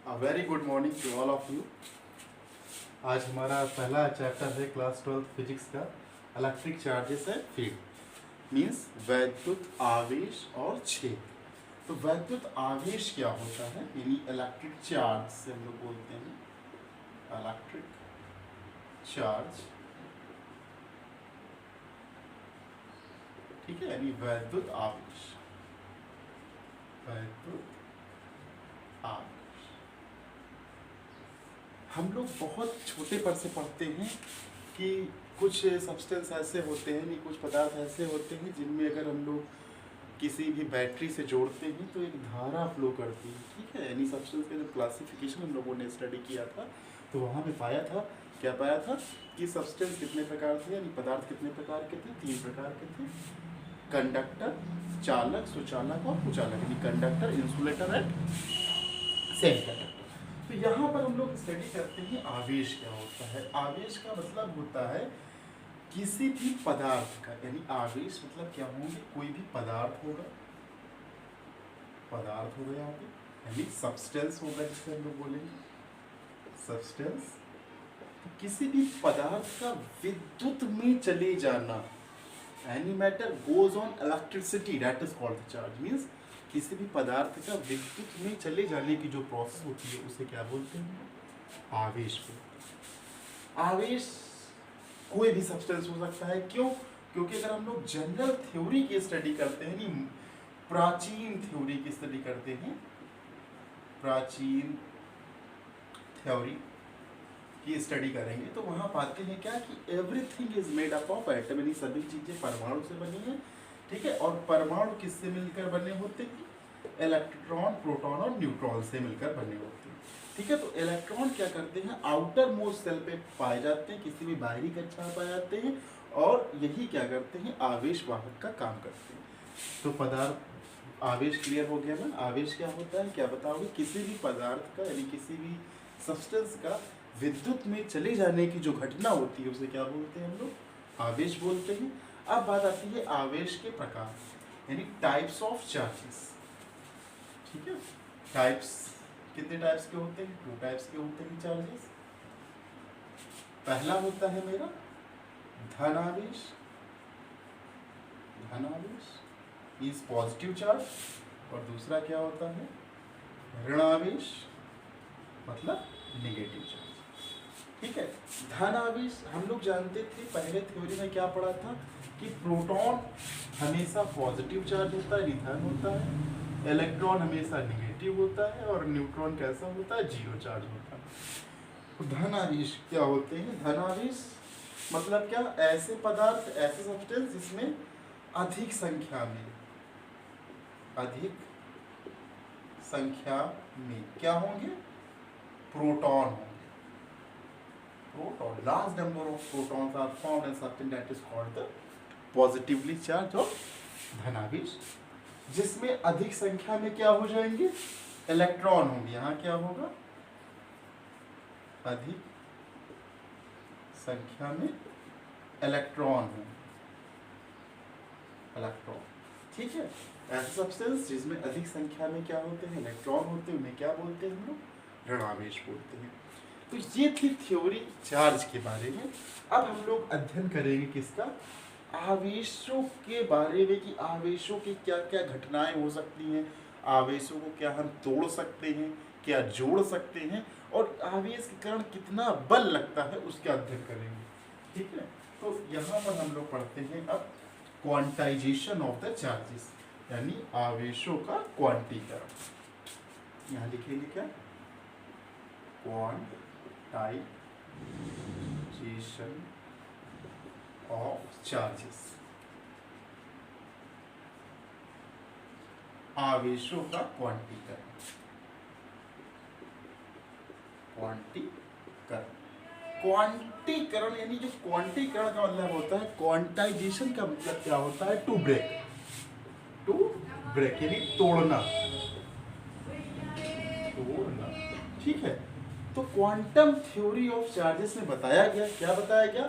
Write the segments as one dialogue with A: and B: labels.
A: Very good morning to all of you. आज हमारा पहला चैप्टर है क्लास 12 फिजिक्स का electric charges and field means वैद्युत आवेश और छेद। तो वैद्युत आवेश क्या होता है, यानी इलेक्ट्रिक चार्ज से हम लोग बोलते हैं इलेक्ट्रिक चार्ज, ठीक है, यानी वैद्युत आवेश, वैद्युत आवेश। हम लोग बहुत छोटे पर से पढ़ते हैं कि कुछ सब्सटेंस ऐसे होते हैं, नहीं कुछ पदार्थ ऐसे होते हैं जिनमें अगर हम लोग किसी भी बैटरी से जोड़ते हैं तो एक धारा फ्लो करती है, ठीक है। यानी सब्सटेंस का जब क्लासिफिकेशन हम लोगों ने स्टडी किया था तो वहाँ पे पाया था, क्या पाया था कि सब्सटेंस कितने प्रकार थे, यानी पदार्थ कितने प्रकार के थे, 3 प्रकार के थे, कंडक्टर, चालक, सुचालक और कुचालक, यानी कंडक्टर, इंसुलेटर एंड सेमीकंडक्टर। तो यहाँ पर हम लोग स्टडी करते हैं आवेश क्या होता है। आवेश का मतलब होता है किसी भी पदार्थ का, यानी आवेश मतलब क्या होंगे, कोई भी पदार्थ होगा, पदार्थ होगा यहाँ पे, यानी सब्सटेंस होगा जिसे हम लोग बोलेंगे सब्सटेंस। तो किसी भी पदार्थ का विद्युत में चले जाना, any matter goes on electricity that is called the charge, means किसी भी पदार्थ का विद्युत में चले जाने की जो प्रोसेस होती है उसे क्या बोलते हैं, आवेश बोलते हैं। आवेश कोई भी सब्सटेंस हो सकता है, क्यों? क्योंकि अगर हम लोग जनरल थ्योरी की स्टडी करते हैं, नहीं प्राचीन थ्योरी की स्टडी करते हैं, प्राचीन थ्योरी की स्टडी करेंगे तो वहां पाते हैं क्या कि everything is made up of atom, यानी सभी चीजें परमाणु से बनी है, ठीक है। और परमाणु किससे मिलकर बने होते हैं, इलेक्ट्रॉन, प्रोटॉन और न्यूट्रॉन से मिलकर बने होते हैं, ठीक है। तो इलेक्ट्रॉन क्या करते हैं, आउटर मोस्ट सेल पे पाए जाते हैं, किसी भी बाहरी कक्षा में पाए जाते हैं, और यही क्या करते हैं, आवेश वाहक का काम करते हैं। तो पदार्थ आवेश क्लियर हो गया ना। आवेश क्या होता है, क्या बताओगे, किसी भी पदार्थ का यानी किसी भी सब्सटेंस का विद्युत में चले जाने की जो घटना होती है उसे क्या बोलते हैं हम लोग, आवेश बोलते हैं। अब बात आती है आवेश के प्रकार, यानी टाइप्स ऑफ चार्जेस, ठीक है। टाइप्स, कितने टाइप्स के होते हैं, 2 टाइप्स के होते हैं चार्जेस। पहला होता है मेरा धन आवेश, धन आवेश मीन्स पॉजिटिव चार्ज, और दूसरा क्या होता है ऋण आवेश, मतलब नेगेटिव चार्ज, ठीक है। धन आवेश हम लोग जानते थे पहले थ्योरी में क्या पढ़ा था कि प्रोटॉन हमेशा पॉजिटिव चार्ज होता है, धन होता है, इलेक्ट्रॉन हमेशा नेगेटिव होता है, और न्यूट्रॉन कैसा होता है, 0 चार्ज होता है। तो धन आवेश क्या होते हैं, धन आवेश मतलब क्या, ऐसे पदार्थ, ऐसे सब्सटेंस जिसमें अधिक संख्या में, अधिक संख्या में क्या होंगे, प्रोटॉन होंगे, proton, large number of protons are found in something that is called the positively charged of धनावेश, जिसमें अधिक संख्या में क्या हो जाएंगे, इलेक्ट्रॉन होंगे। यहाँ क्या होगा, अधिक संख्या में इलेक्ट्रॉन होंगे, इलेक्ट्रॉन, ठीक है। ऐसे सब्सटेंस जिसमें अधिक संख्या में क्या होते हैं, इलेक्ट्रॉन होते हैं, उन्हें क्या बोलते हैं हम लोग, ऋणावेश बोलते हैं। तो ये थी थ्योरी चार्ज के बारे में। अब हम लोग अध्ययन करेंगे किसका, आवेशों के बारे में, कि आवेशों की क्या क्या घटनाएं हो सकती हैं, आवेशों को क्या हम तोड़ सकते हैं, क्या जोड़ सकते हैं, और आवेश के कारण कितना बल लगता है उसका अध्ययन करेंगे, ठीक है। तो यहाँ पर हम लोग पढ़ते हैं अब क्वांटाइजेशन ऑफ द चार्जेस, यानी आवेशों का क्वांटीकरण। यहाँ लिखेंगे क्या, क्वांटाइजेशन ऑफ चार्जेस, आवेशों का क्वांटीकरण, क्वांटीकरण, क्वांटीकरण यानी जो क्वांटीकरण का मतलब होता है, क्वांटाइजेशन का मतलब क्या होता है, टू ब्रेक, टू ब्रेक यानी तोड़ना, तोड़ना, ठीक है। तो क्वांटम थ्योरी ऑफ चार्जेस में बताया गया, क्या बताया गया,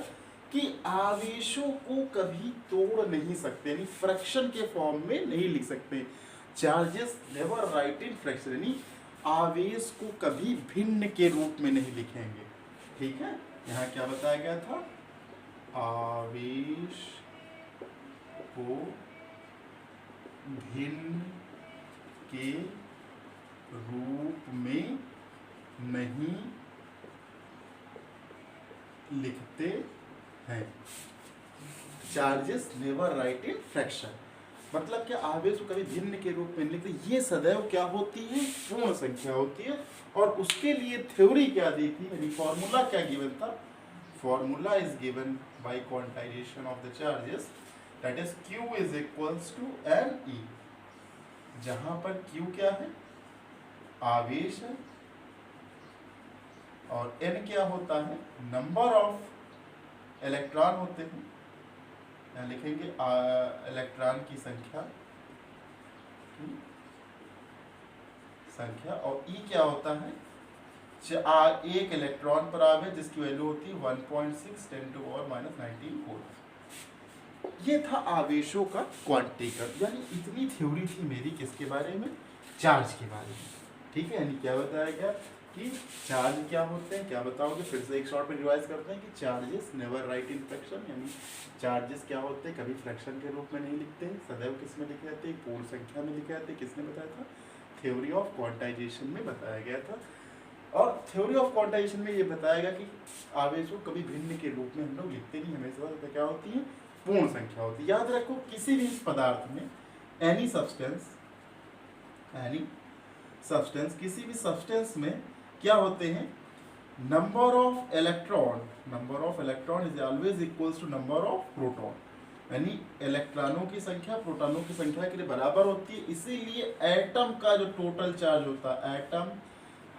A: कि आवेशों को कभी तोड़ नहीं सकते, यानी फ्रैक्शन के फॉर्म में नहीं लिख सकते। Charges never write in fraction, यानी आवेश को कभी भिन्न के रूप में नहीं लिखेंगे। ठीक है, यहाँ क्या बताया गया था, आवेश को भिन्न के रूप में नहीं लिखते हैं। Charges never write in fraction, मतलब क्या, आवेश को कभी भिन्न के रूप में नहीं लिखते, ये सदैव क्या होती है, पूर्ण संख्या होती है। और उसके लिए थ्योरी क्या दी थी, यानी फॉर्मूला क्या गिवन था, formula is given by quantisation of the charges, that is Q is equals to NE, जहां पर Q क्या है, आवेश है, और N क्या होता है, नंबर ऑफ इलेक्ट्रॉन होते हैं, यहाँ लिखेंगे इलेक्ट्रॉन की संख्या, और E क्या होता है, एक इलेक्ट्रॉन पर आवेश जिसकी वैल्यू होती है 1.6 10⁻⁻19 वोल्ट। ये था आवेशों का क्वांटिकल, यानी इतनी थ्योरी थी मेरी किसके बारे में, चार्ज के बारे में। ठीक है, यानी क्या बताया गया कि चार्ज क्या होते हैं, क्या बताओगे, फिर से एक शॉर्ट में रिवाइज करते हैं कि charges never write in fraction, यानी चार्जेस क्या होते हैं, कभी फ्रैक्शन के रूप में नहीं लिखते हैं, सदैव किस में लिखे जाते हैं, पूर्ण संख्या में लिखे जाते हैं। किसने बताया था, थ्योरी ऑफ क्वांटाइजेशन में बताया गया था। और थ्योरी ऑफ क्वांटाइजेशन में ये बताया गया कि आवेश को कभी भिन्न के रूप में हम लोग लिखते नहीं, हमेशा क्या होती है, पूर्ण संख्या होती है। याद रखो, किसी भी पदार्थ में एनी सब्सटेंस किसी भी सब्सटेंस में क्या होते हैं, number of electron is always equals to number of proton, यानी इलेक्ट्रॉनों की संख्या प्रोटॉनों की संख्या के लिए बराबर होती है। इसीलिए एटम का जो टोटल चार्ज होता है, एटम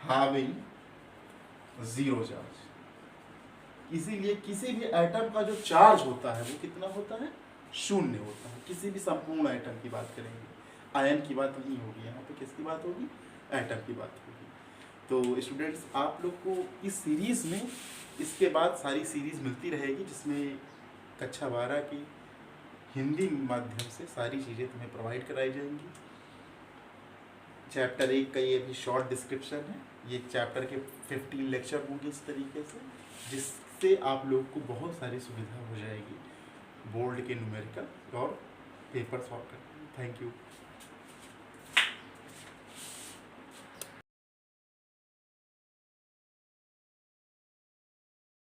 A: हैविंग 0 चार्ज, इसीलिए किसी भी एटम का जो चार्ज होता है वो कितना होता है, 0 होता है। किसी भी संपूर्ण एटम की बात करेंगे, आयन की बात नहीं होगी, यहाँ पे किसकी बात होगी, एटम की बात होगी। तो स्टूडेंट्स, आप लोग को इस सीरीज़ में इसके बाद सारी सीरीज़ मिलती रहेगी, जिसमें कक्षा 12 की हिंदी माध्यम से सारी चीज़ें तुम्हें प्रोवाइड कराई जाएंगी। चैप्टर 1 का ये अभी शॉर्ट डिस्क्रिप्शन है, ये चैप्टर के 15 लेक्चर होंगे इस तरीके से, जिससे आप लोग को बहुत सारी सुविधा हो जाएगी बोर्ड के न्यूमेरिकल और पेपर सॉल्व करने में। Thank you.